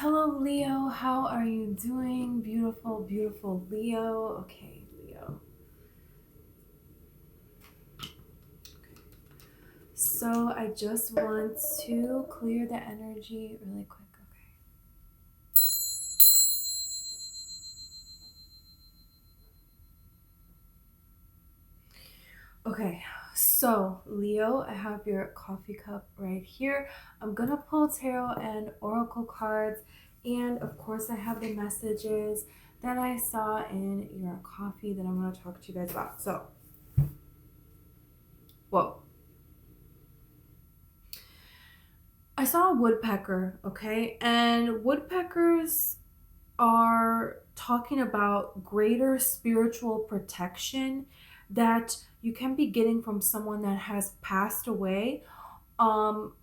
Hello, Leo. How are you doing? Beautiful, beautiful Leo. Okay, Leo. So I just want to clear the energy really quick. Okay, so Leo, I have your coffee cup right here. I'm gonna pull tarot and oracle cards, and of course, I have the messages that I saw in your coffee that I'm gonna talk to you guys about. So, whoa. I saw a woodpecker, okay? And woodpeckers are talking about greater spiritual protection that you can be getting from someone that has passed away, um,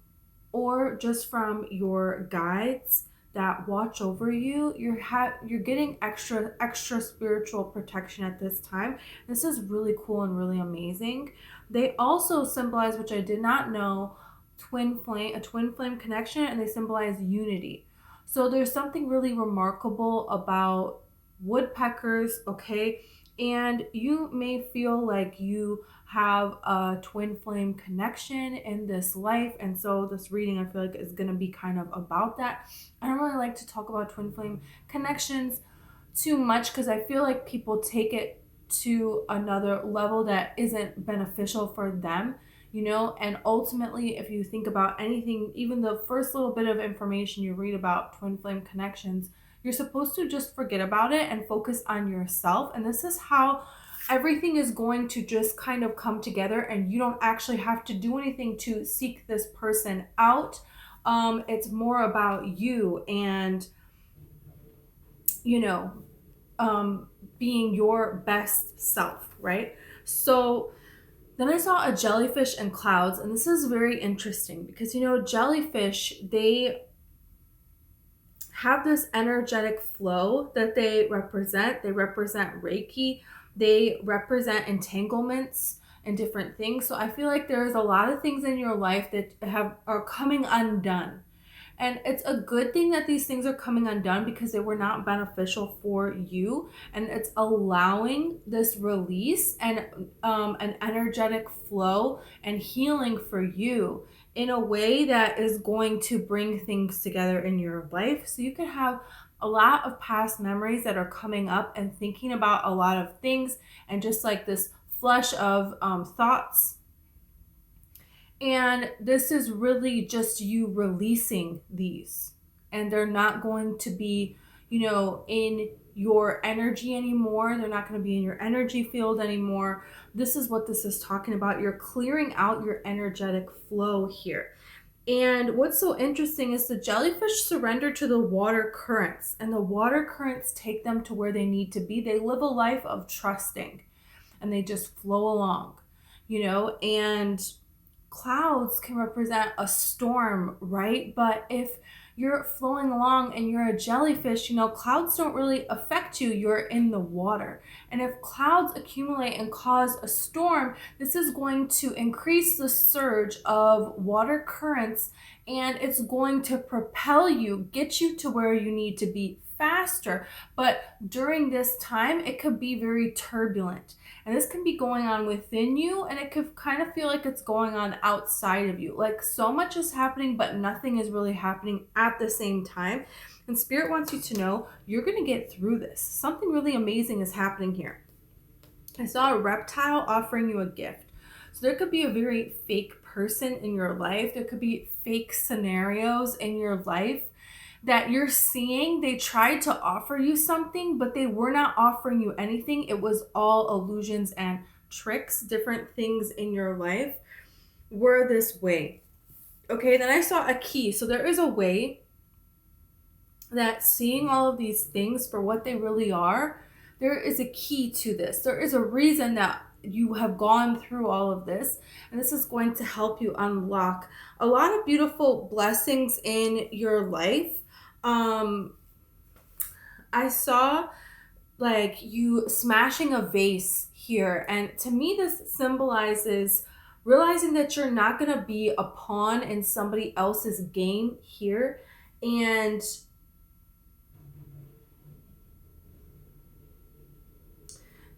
or just from your guides that watch over you. You're getting extra spiritual protection at this time. This is really cool and really amazing. They also symbolize, which I did not know, a twin flame connection, and they symbolize unity. So there's something really remarkable about woodpeckers, okay? And you may feel like you have a twin flame connection in this life, and so this reading I feel like is going to be kind of about that. I don't really like to talk about twin flame connections too much because I feel like people take it to another level that isn't beneficial for them, and ultimately, if you think about anything, even the first little bit of information you read about twin flame connections, you're supposed to just forget about it and focus on yourself. And this is how everything is going to just kind of come together, and you don't actually have to do anything to seek this person out. It's more about you and, you know, being your best self, right? So then I saw a jellyfish and clouds, and this is very interesting because, jellyfish, they have this energetic flow that they represent. They represent Reiki. They represent entanglements and different things. So I feel like there's a lot of things in your life that are coming undone. And it's a good thing that these things are coming undone because they were not beneficial for you. And it's allowing this release and an energetic flow and healing for you in a way that is going to bring things together in your life. So you can have a lot of past memories that are coming up and thinking about a lot of things, and just like this flush of thoughts. And this is really just you releasing these. And they're not going to be, in your energy anymore. They're not going to be in your energy field anymore. This is what this is talking about. You're clearing out your energetic flow here. And what's so interesting is the jellyfish surrender to the water currents, and the water currents take them to where they need to be. They live a life of trusting, and they just flow along, and clouds can represent a storm, right? But if you're flowing along and you're a jellyfish, clouds don't really affect you. You're in the water. And if clouds accumulate and cause a storm, this is going to increase the surge of water currents, and it's going to propel you, get you to where you need to be faster. But during this time, it could be very turbulent. And this can be going on within you, and it could kind of feel like it's going on outside of you. Like so much is happening, but nothing is really happening at the same time. And Spirit wants you to know you're going to get through this. Something really amazing is happening here. I saw a reptile offering you a gift. So there could be a very fake person in your life. There could be fake scenarios in your life that you're seeing. They tried to offer you something, but they were not offering you anything. It was all illusions and tricks. Different things in your life were this way. Okay, then I saw a key. So there is a way that seeing all of these things for what they really are, there is a key to this. There is a reason that you have gone through all of this, and this is going to help you unlock a lot of beautiful blessings in your life. I saw like you smashing a vase here, and to me this symbolizes realizing that you're not going to be a pawn in somebody else's game here, and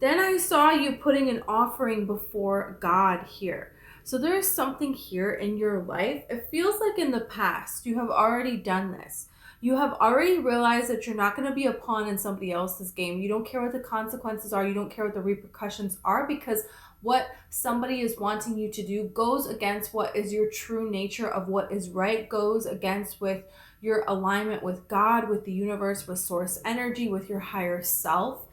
Then I saw you putting an offering before God here. So there's something here in your life. It feels like in the past you have already done this. You have already realized that you're not going to be a pawn in somebody else's game. You don't care what the consequences are. You don't care what the repercussions are, because what somebody is wanting you to do goes against what is your true nature of what is right, goes against with your alignment with God, with the universe, with source energy, with your higher self,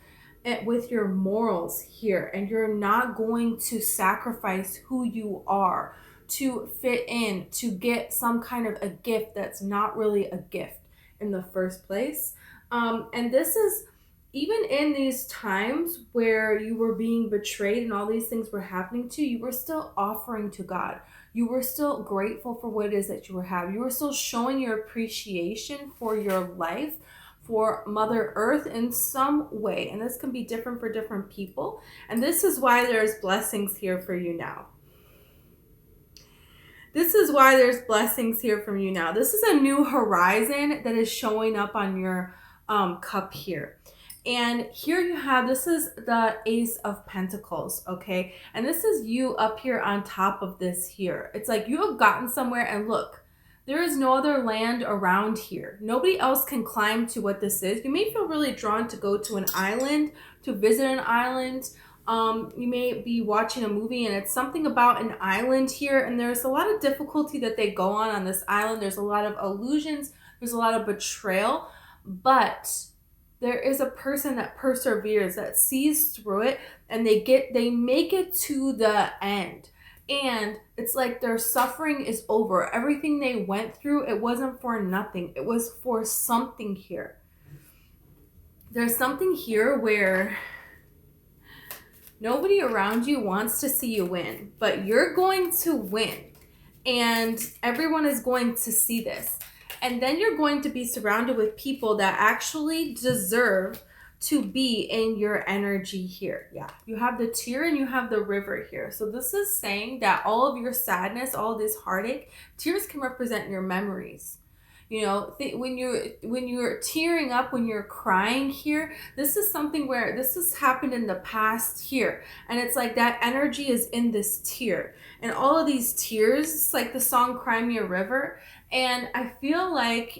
and with your morals here. And you're not going to sacrifice who you are to fit in, to get some kind of a gift that's not really a gift in the first place. And this is even in these times where you were being betrayed and all these things were happening to you, you were still offering to God. You were still grateful for what it is that you were having. You were still showing your appreciation for your life, for Mother Earth in some way. And this can be different for different people. And this is why there's blessings here for you now. This is why there's blessings here from you now. This is a new horizon that is showing up on your cup here. And here you have, this is the Ace of Pentacles, okay? And this is you up here on top of this here. It's like you have gotten somewhere, and look, there is no other land around here. Nobody else can climb to what this is. You may feel really drawn to go to an island, to visit an island. You may be watching a movie and it's something about an island here, and there's a lot of difficulty that they go on this island. There's a lot of illusions. There's a lot of betrayal, but there is a person that perseveres, that sees through it, and they make it to the end. And it's like their suffering is over. Everything they went through, it wasn't for nothing. It was for something here. There's something here where nobody around you wants to see you win, but you're going to win. And everyone is going to see this. And then you're going to be surrounded with people that actually deserve to be in your energy here. Yeah, you have the tear and you have the river here. So this is saying that all of your sadness, all this heartache, tears can represent your memories. You know, when you're tearing up, when you're crying here, this is something where this has happened in the past here. And it's like that energy is in this tear. And all of these tears, it's like the song Cry Me a River. And I feel like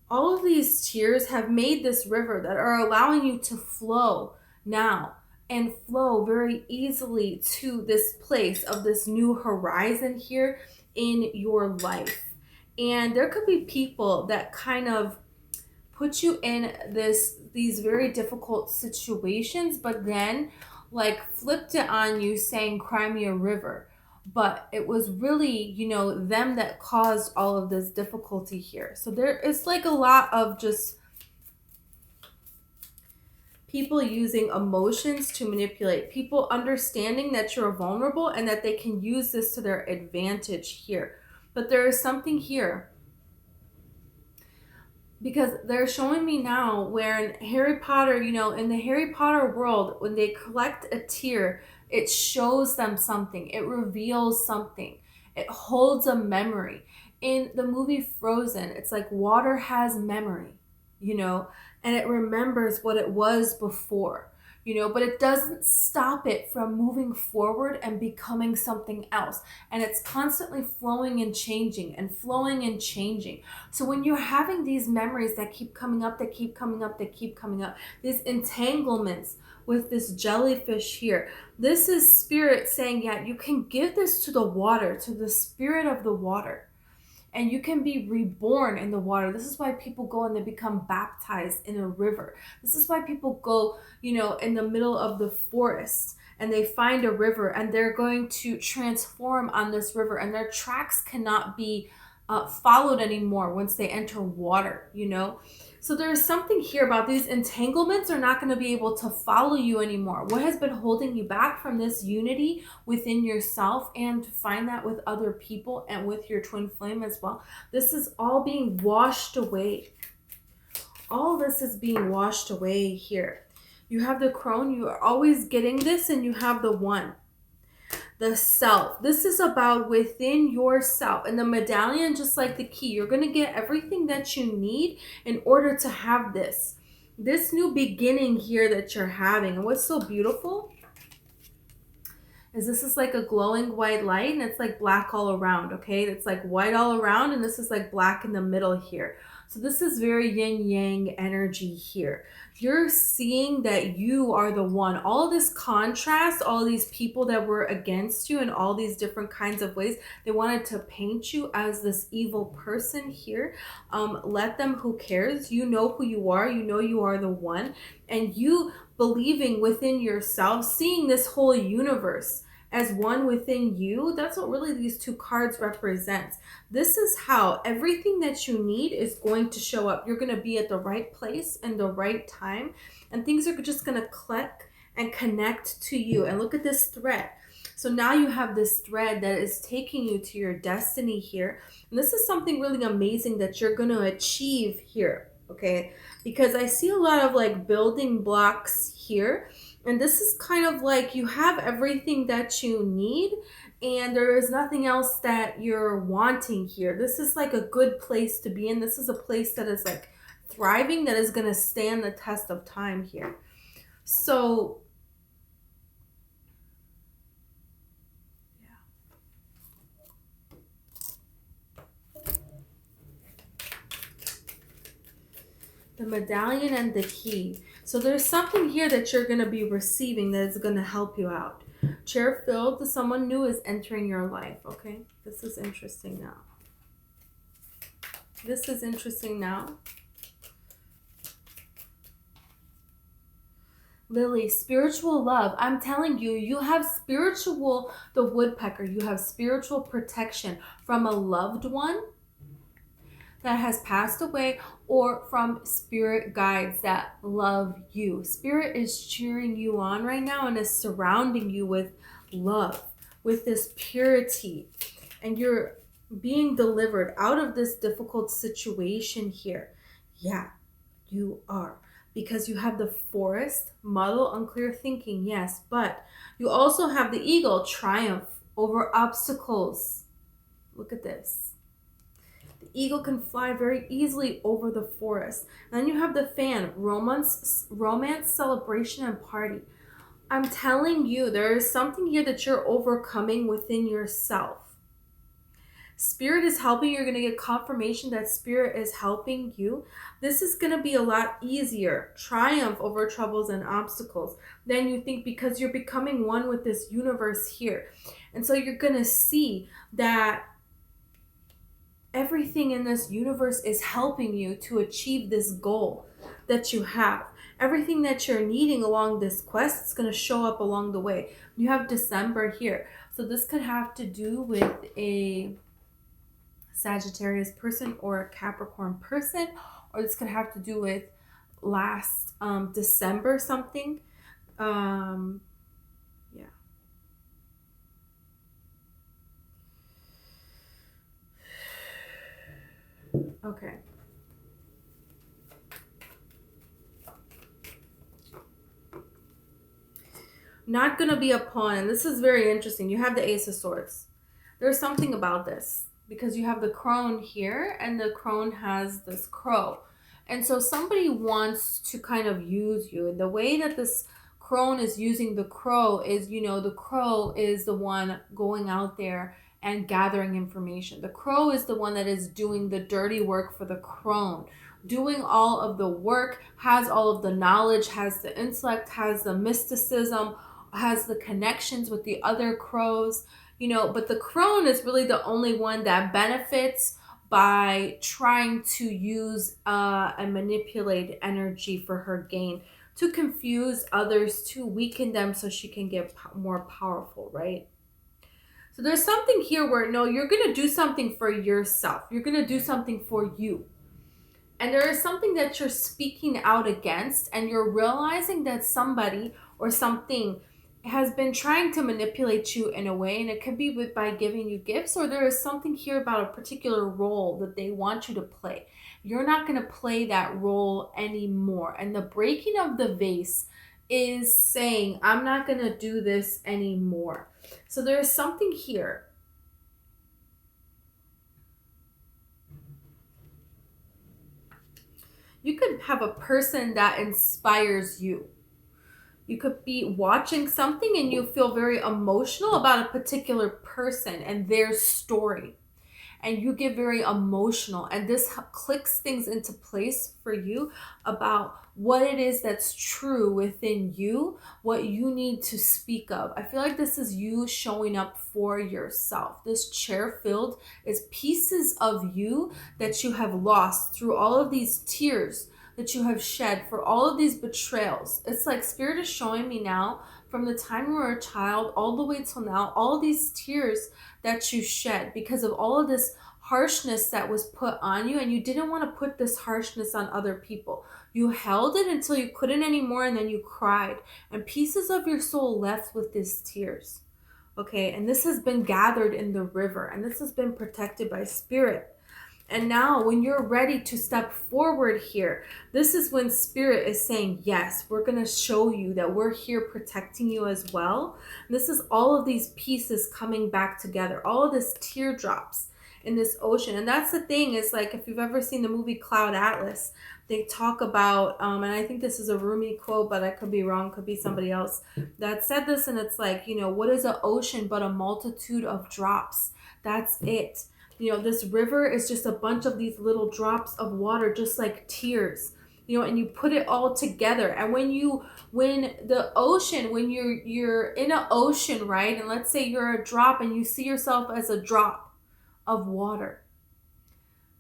all of these tears have made this river that are allowing you to flow now, and flow very easily to this place of this new horizon here in your life. And there could be people that kind of put you in these very difficult situations, but then like flipped it on you saying, cry me a river. But it was really, you know, them that caused all of this difficulty here. So there is like a lot of just people using emotions to manipulate, people understanding that you're vulnerable and that they can use this to their advantage here. But there is something here, because they're showing me now where in Harry Potter, you know, in the Harry Potter world, when they collect a tear, it shows them something. It reveals something. It holds a memory. In the movie Frozen, it's like water has memory, you know, and it remembers what it was before, you know, but it doesn't stop it from moving forward and becoming something else. And it's constantly flowing and changing and flowing and changing. So when you're having these memories that keep coming up, that keep coming up, that keep coming up, these entanglements with this jellyfish here, this is spirit saying, yeah, you can give this to the water, to the spirit of the water. And you can be reborn in the water. This is why people go and they become baptized in a river. This is why people go, you know, in the middle of the forest and they find a river and they're going to transform on this river, and their tracks cannot be followed anymore once they enter water, you know. So there's something here about these entanglements are not going to be able to follow you anymore. What has been holding you back from this unity within yourself, and to find that with other people and with your twin flame as well, this is all being washed away. All this is being washed away here. You have the crone, you are always getting this, and you have the one. the self. This is about within yourself. And the medallion, just like the key, you're going to get everything that you need in order to have this new beginning here that you're having. And what's so beautiful is this is like a glowing white light, and it's like black all around, okay? It's like white all around, and this is like black in the middle here. So this is very yin yang energy here. You're seeing that you are the one. All this contrast, all these people that were against you in all these different kinds of ways, they wanted to paint you as this evil person here. Let them, who cares? You know who you are. You know you are the one. And you believing within yourself, seeing this whole universe as one within you, that's what really these two cards represent. This is how everything that you need is going to show up. You're going to be at the right place and the right time, and things are just going to click and connect to you. And look at this thread. So now you have this thread that is taking you to your destiny here. And this is something really amazing that you're going to achieve here, okay? Because I see a lot of like building blocks here. And this is kind of like you have everything that you need, and there is nothing else that you're wanting here. This is like a good place to be in. This is a place that is like thriving, that is going to stand the test of time here. So the medallion and the key. So there's something here that you're going to be receiving that is going to help you out. Chair filled, someone new is entering your life, okay? This is interesting now. This is interesting now. Lily, spiritual love. I'm telling you, you have spiritual, the woodpecker, you have spiritual protection from a loved one that has passed away, or from spirit guides that love you. Spirit is cheering you on right now and is surrounding you with love, with this purity. And you're being delivered out of this difficult situation here. Yeah, you are. Because you have the forest, muddle, unclear thinking, yes. But you also have the eagle, triumph over obstacles. Look at this. Eagle can fly very easily over the forest. And then you have the fan, romance, celebration, and party. I'm telling you, there is something here that you're overcoming within yourself. Spirit is helping. You're going to get confirmation that Spirit is helping you. This is going to be a lot easier. Triumph over troubles and obstacles than you think, because you're becoming one with this universe here. And so you're going to see that everything in this universe is helping you to achieve this goal that you have. Everything that you're needing along this quest is going to show up along the way. You have December here. So this could have to do with a Sagittarius person or a Capricorn person, or this could have to do with last December something. Okay. Not going to be a pawn. And this is very interesting. You have the Ace of Swords. There's something about this because you have the crone here, and the crone has this crow. And so somebody wants to kind of use you. And the way that this crone is using the crow is, you know, the crow is the one going out there and gathering information. The crow is the one that is doing the dirty work for the crone, doing all of the work, has all of the knowledge, has the intellect, has the mysticism, has the connections with the other crows, you know, but the crone is really the only one that benefits by trying to use and manipulate energy for her gain, to confuse others, to weaken them so she can get more powerful, right? So there's something here where, no, you're going to do something for yourself. You're going to do something for you. And there is something that you're speaking out against, and you're realizing that somebody or something has been trying to manipulate you in a way, and it could be by giving you gifts, or there is something here about a particular role that they want you to play. You're not going to play that role anymore. And the breaking of the vase is saying, I'm not going to do this anymore. So there's something here. You could have a person that inspires you. You could be watching something and you feel very emotional about a particular person and their story. And you get very emotional, and this clicks things into place for you about what it is that's true within you, what you need to speak of. I feel like this is you showing up for yourself. This chair filled is pieces of you that you have lost through all of these tears that you have shed for all of these betrayals. It's like Spirit is showing me now, from the time you were a child all the way till now, all of these tears that you shed because of all of this harshness that was put on you, and you didn't want to put this harshness on other people. You held it until you couldn't anymore, and then you cried, and pieces of your soul left with these tears. Okay, and this has been gathered in the river, and this has been protected by Spirit. And now when you're ready to step forward here, this is when Spirit is saying, yes, we're going to show you that we're here protecting you as well. And this is all of these pieces coming back together, all of this teardrops in this ocean. And that's the thing, is like, if you've ever seen the movie Cloud Atlas, they talk about, and I think this is a Rumi quote, but I could be wrong, could be somebody else that said this. And it's like, what is an ocean but a multitude of drops? That's it. This river is just a bunch of these little drops of water, just like tears, and you put it all together. And when you're in an ocean, right? And let's say you're a drop and you see yourself as a drop of water.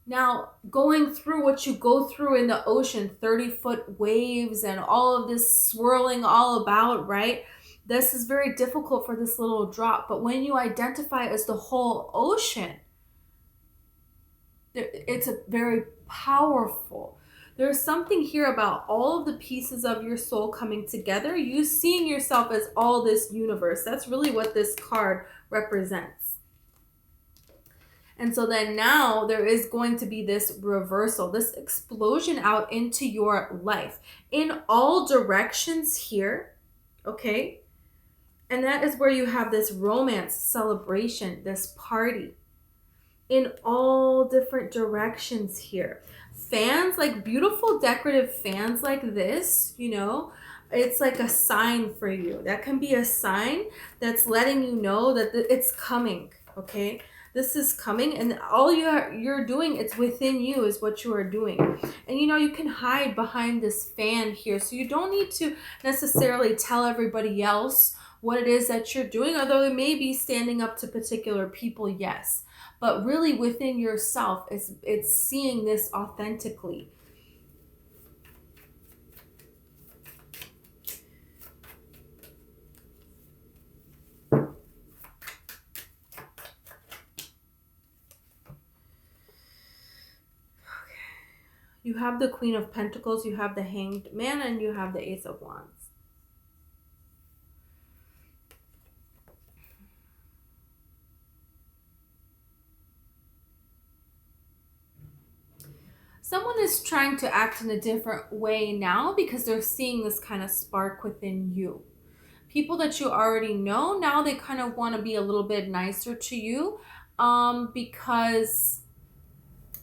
Now, going through what you go through in the ocean, 30-foot waves and all of this swirling all about, right? This is very difficult for this little drop. But when you identify as the whole ocean, it's a very powerful. There's something here about all of the pieces of your soul coming together. You seeing yourself as all this universe. That's really what this card represents. And so then now there is going to be this reversal, this explosion out into your life in all directions here. Okay. And that is where you have this romance, celebration, this party. In all different directions here. Fans, like beautiful decorative fans like this, it's like a sign for you. That can be a sign that's letting you know that it's coming, okay? This is coming, and all you're doing, it's within you is what you are doing. And you can hide behind this fan here, so you don't need to necessarily tell everybody else what it is that you're doing, although it may be standing up to particular people, yes. But really within yourself, it's seeing this authentically. Okay. You have the Queen of Pentacles, you have the Hanged Man, and you have the Ace of Wands. Someone is trying to act in a different way now because they're seeing this kind of spark within you. People that you already know, now they kind of want to be a little bit nicer to you because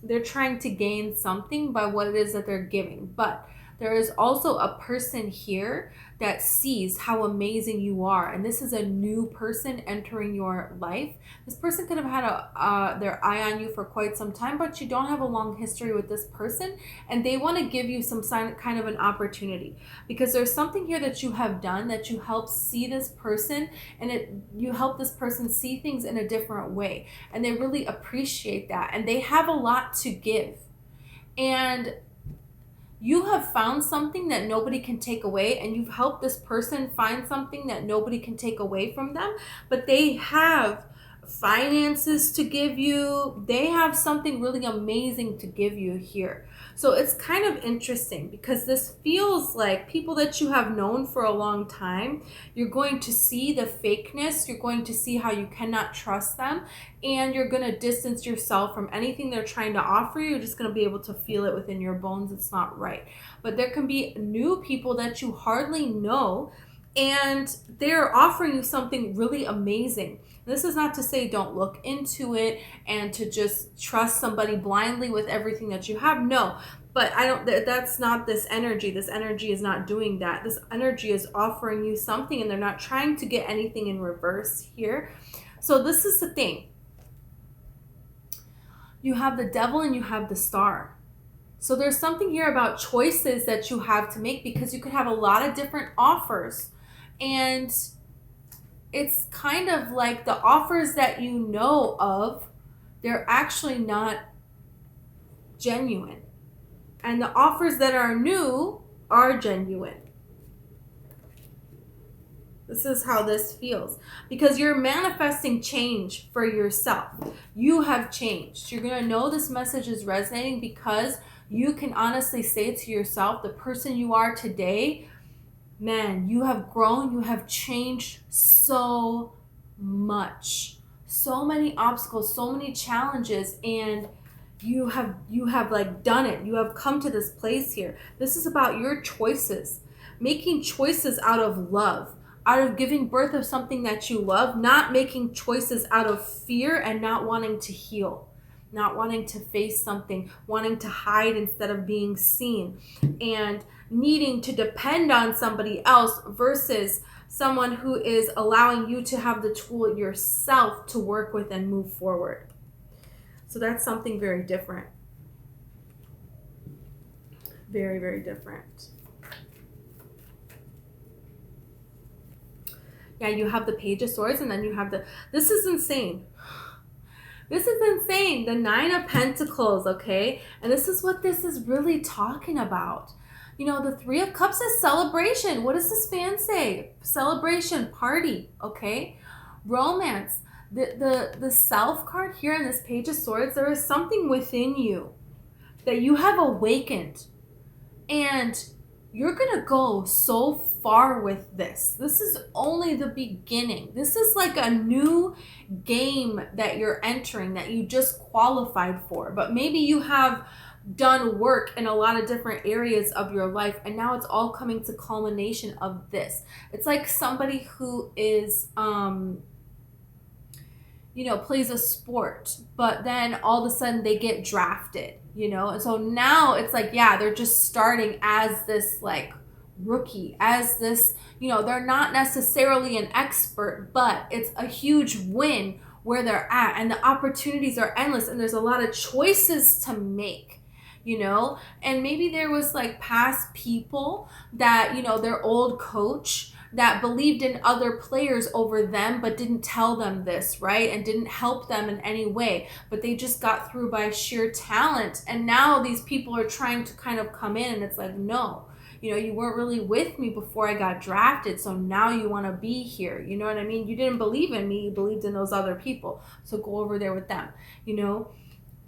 they're trying to gain something by what it is that they're giving. But there is also a person here that sees how amazing you are. And this is a new person entering your life. This person could have had their eye on you for quite some time, but you don't have a long history with this person. And they want to give you some kind of an opportunity. Because there's something here that you have done that you help see this person. And you help this person see things in a different way. And they really appreciate that. And they have a lot to give. And you have found something that nobody can take away, and you've helped this person find something that nobody can take away from them, but they have finances to give you. They have something really amazing to give you here. So it's kind of interesting because this feels like people that you have known for a long time, you're going to see the fakeness, you're going to see how you cannot trust them, and you're going to distance yourself from anything they're trying to offer you. You're just going to be able to feel it within your bones. It's not right. But there can be new people that you hardly know, and they're offering you something really amazing. This is not to say don't look into it and to just trust somebody blindly with everything that you have. No, but that's not this energy. This energy is not doing that. This energy is offering you something, and they're not trying to get anything in reverse here. So this is the thing. You have the Devil and you have the Star. So there's something here about choices that you have to make, because you could have a lot of different offers, and it's kind of like the offers that you know of, they're actually not genuine. And the offers that are new are genuine. This is how this feels. Because you're manifesting change for yourself. You have changed. You're going to know this message is resonating because you can honestly say to yourself, the person you are today, man, you have grown, you have changed so much. So many obstacles, so many challenges, and you have like done it. You have come to this place here. This is about your choices. Making choices out of love, out of giving birth of something that you love, not making choices out of fear and not wanting to heal, not wanting to face something, wanting to hide instead of being seen, and needing to depend on somebody else versus someone who is allowing you to have the tool yourself to work with and move forward. So that's something very different. Very, very different. Yeah, you have the Page of Swords, and then you have this is insane. This is insane. The Nine of Pentacles, okay? And this is what this is really talking about. You know, the Three of Cups is celebration. What does this fan say? Celebration, party, okay? Romance. The Self card here in this Page of Swords, there is something within you that you have awakened. And you're going to go so far with this. This is only the beginning. This is like a new game that you're entering that you just qualified for. But maybe you have done work in a lot of different areas of your life, and now it's all coming to culmination of this. It's like somebody who is plays a sport, but then all of a sudden they get drafted, and so now it's like, yeah, they're just starting as this like rookie, as this, they're not necessarily an expert, but it's a huge win where they're at, and the opportunities are endless, and there's a lot of choices to make, and maybe there was like past people that, their old coach that believed in other players over them, but didn't tell them this, right? And didn't help them in any way, but they just got through by sheer talent. And now these people are trying to kind of come in, and it's like, no, you weren't really with me before I got drafted, so now you want to be here. You know what I mean? You didn't believe in me, you believed in those other people. So go over there with them,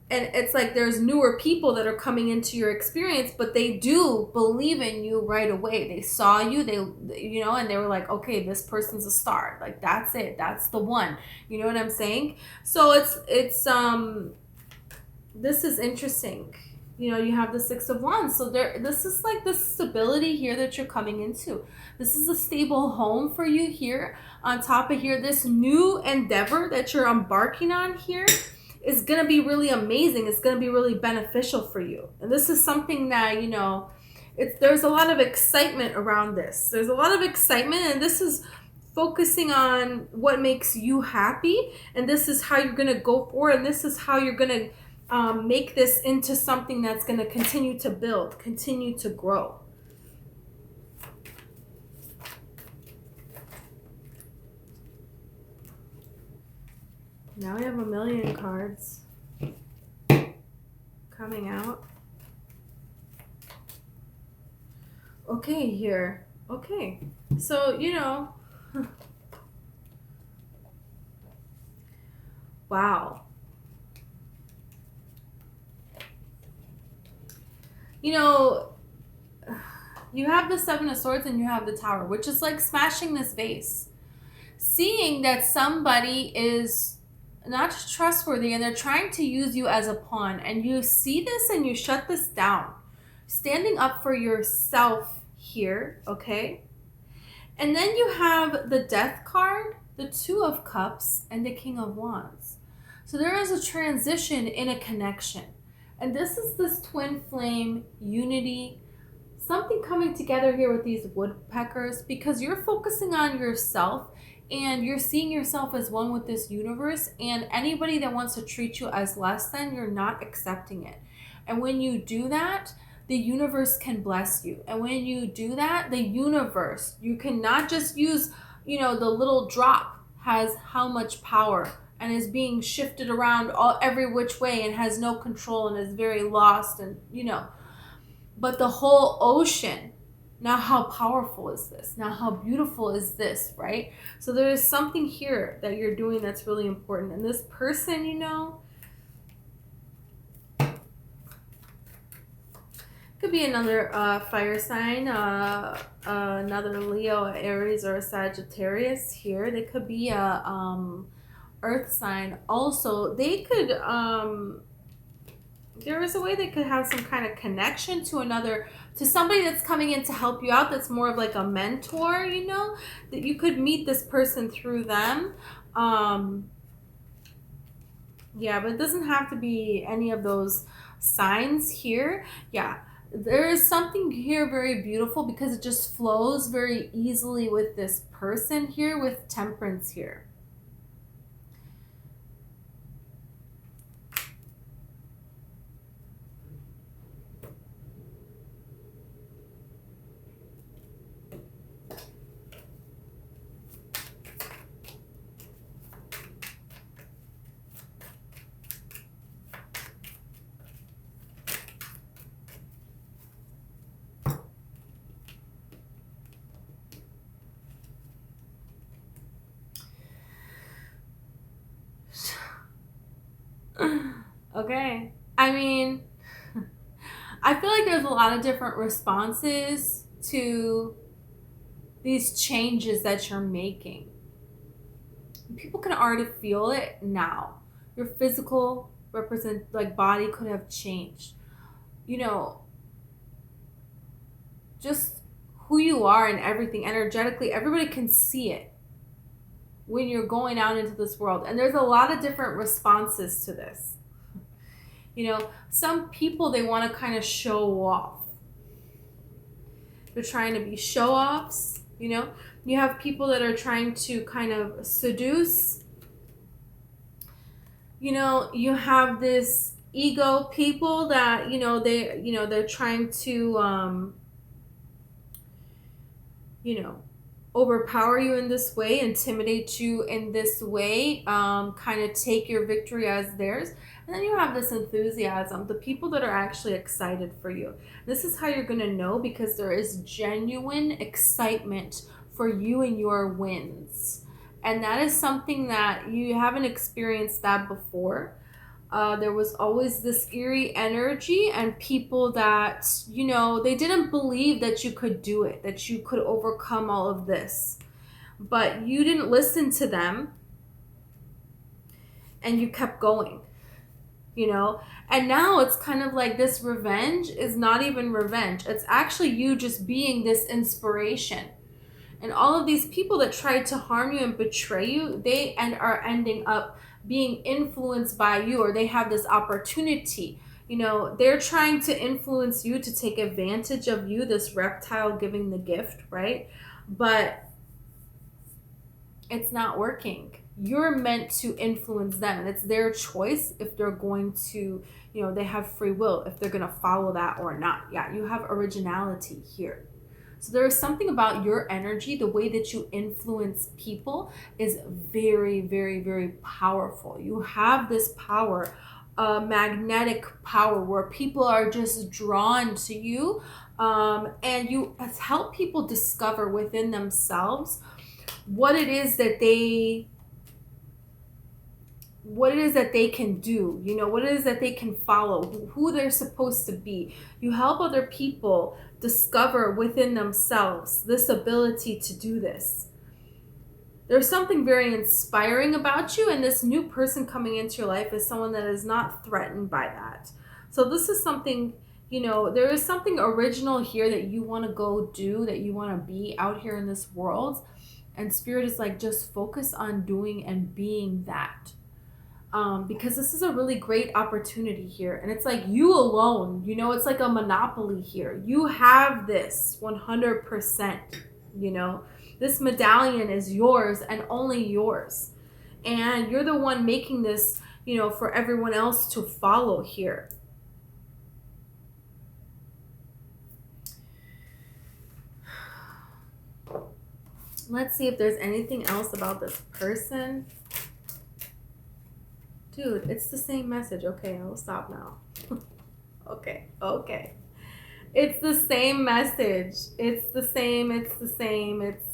And it's like there's newer people that are coming into your experience, but they do believe in you right away. They saw you, and they were like, okay, this person's a star. Like, that's it. That's the one. You know what I'm saying? So it's this is interesting. You have the Six of Wands. So this is like the stability here that you're coming into. This is a stable home for you here. On top of here, this new endeavor that you're embarking on here is going to be really amazing. It's going to be really beneficial for you. And this is something that, there's a lot of excitement around this. There's a lot of excitement, and this is focusing on what makes you happy. And this is how you're going to go forward. And this is how you're going to make this into something that's going to continue to build, continue to grow. Now we have a million cards coming out. Okay, here. Okay. So, wow. you know, you have the Seven of Swords and you have the Tower, which is like smashing this vase. Seeing that somebody is not trustworthy and they're trying to use you as a pawn, and you see this and you shut this down. Standing up for yourself here, okay? And then you have the Death card, the Two of Cups, and the King of Wands. So there is a transition in a connection. And this is this twin flame unity, something coming together here with these woodpeckers, because you're focusing on yourself and you're seeing yourself as one with this universe, and anybody that wants to treat you as less than, you're not accepting it. And when you do that, the universe can bless you. And when you do that, the universe, you cannot just use, the little drop has how much power and is being shifted around every which way and has no control and is very lost, and but the whole ocean. Now how powerful is this? Now how beautiful is this, right? So there is something here that you're doing that's really important. And this person, could be another fire sign, another Leo, Aries, or a Sagittarius here. They could be a earth sign also. They could, there is a way they could have some kind of connection to somebody that's coming in to help you out, that's more of like a mentor, that you could meet this person through them. Yeah, but it doesn't have to be any of those signs here. Yeah, there is something here very beautiful because it just flows very easily with this person here, with Temperance here. Okay. I mean, I feel like there's a lot of different responses to these changes that you're making. People can already feel it now. Your physical body could have changed. Just who you are and everything energetically, everybody can see it when you're going out into this world. And there's a lot of different responses to this. Some people, they want to kind of show off. They're trying to be show-offs, You have people that are trying to kind of seduce. You have this ego people that, they're trying to, overpower you in this way, intimidate you in this way, kind of take your victory as theirs. And then you have this enthusiasm, the people that are actually excited for you. This is how you're going to know, because there is genuine excitement for you and your wins. And that is something that you haven't experienced that before. There was always this eerie energy and people that, they didn't believe that you could do it, that you could overcome all of this. But you didn't listen to them and you kept going, And now it's kind of like this revenge is not even revenge. It's actually you just being this inspiration. And all of these people that tried to harm you and betray you, they are ending up being influenced by you, or they have this opportunity. They're trying to influence you to take advantage of you, this reptile giving the gift, right? But it's not working. You're meant to influence them, and it's their choice if they're going to, they have free will, if they're going to follow that or not. Yeah, you have originality here. So there is something about your energy, the way that you influence people is very, very, very powerful. You have this power, magnetic power, where people are just drawn to you, and you help people discover within themselves what it is that they what it is that they can do, you know, what it is that they can follow, who they're supposed to be. You help other people discover within themselves this ability to do this. There's something very inspiring about you, and this new person coming into your life is someone that is not threatened by that. So this is something, you know, there is something original here that you want to go do, that you want to be out here in this world. And Spirit is like, just focus on doing and being that. Because this is a really great opportunity here. And it's like you alone, you know, it's like a monopoly here. You have this 100%, you know. This medallion is yours and only yours. And you're the one making this, you know, for everyone else to follow here. Let's see if there's anything else about this person. Dude, it's the same message. Okay, I'll stop now. Okay. It's the same message. It's the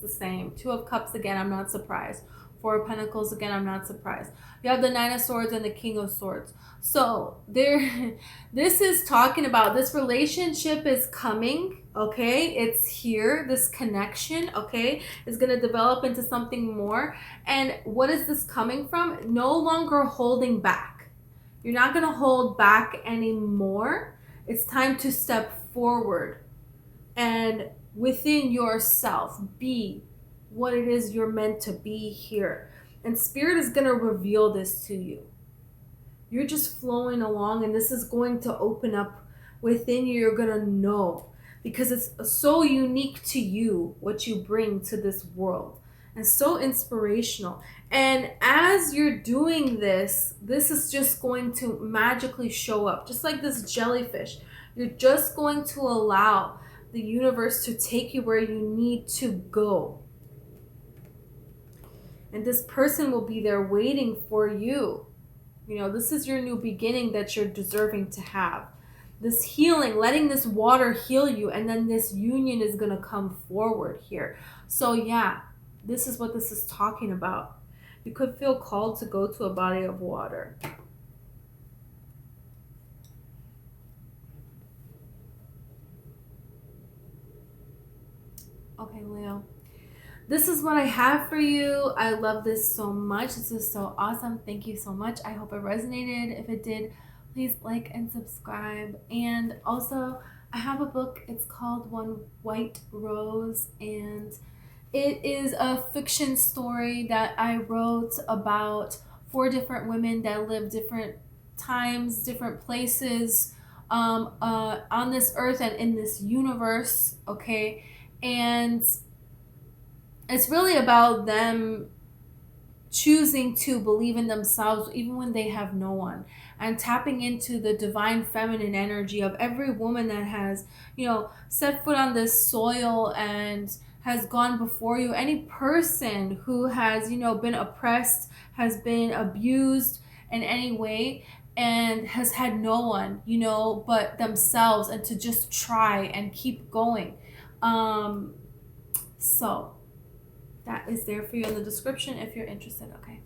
same. Two of Cups again, I'm not surprised. Four of Pentacles again, I'm not surprised. You have the Nine of Swords and the King of Swords. So this is talking about this relationship is coming, okay? It's here. This connection, okay, is going to develop into something more. And what is this coming from? No longer holding back. You're not going to hold back anymore. It's time to step forward and within yourself be what it is you're meant to be here. And Spirit is going to reveal this to you. You're just flowing along, and this is going to open up within you. You're going to know, because it's so unique to you what you bring to this world, and so inspirational. And as you're doing this, this is just going to magically show up, just like this jellyfish. You're just going to allow the universe to take you where you need to go. And this person will be there waiting for you. You know, this is your new beginning that you're deserving to have. This healing, letting this water heal you, and then this union is going to come forward here. So yeah, this is what this is talking about. You could feel called to go to a body of water. Okay, Leo. This is what I have for you. I love this so much. This is so awesome. Thank you so much. I hope it resonated. If it did, please like and subscribe. And also, I have a book. It's called One White Rose, and it is a fiction story that I wrote about 4 different women that live different times, different places on this earth and in this universe, okay? And it's really about them choosing to believe in themselves even when they have no one, and tapping into the divine feminine energy of every woman that has, you know, set foot on this soil and has gone before you. Any person who has, you know, been oppressed, has been abused in any way, and has had no one, you know, but themselves, and to just try and keep going. So that is there for you in the description if you're interested. Okay.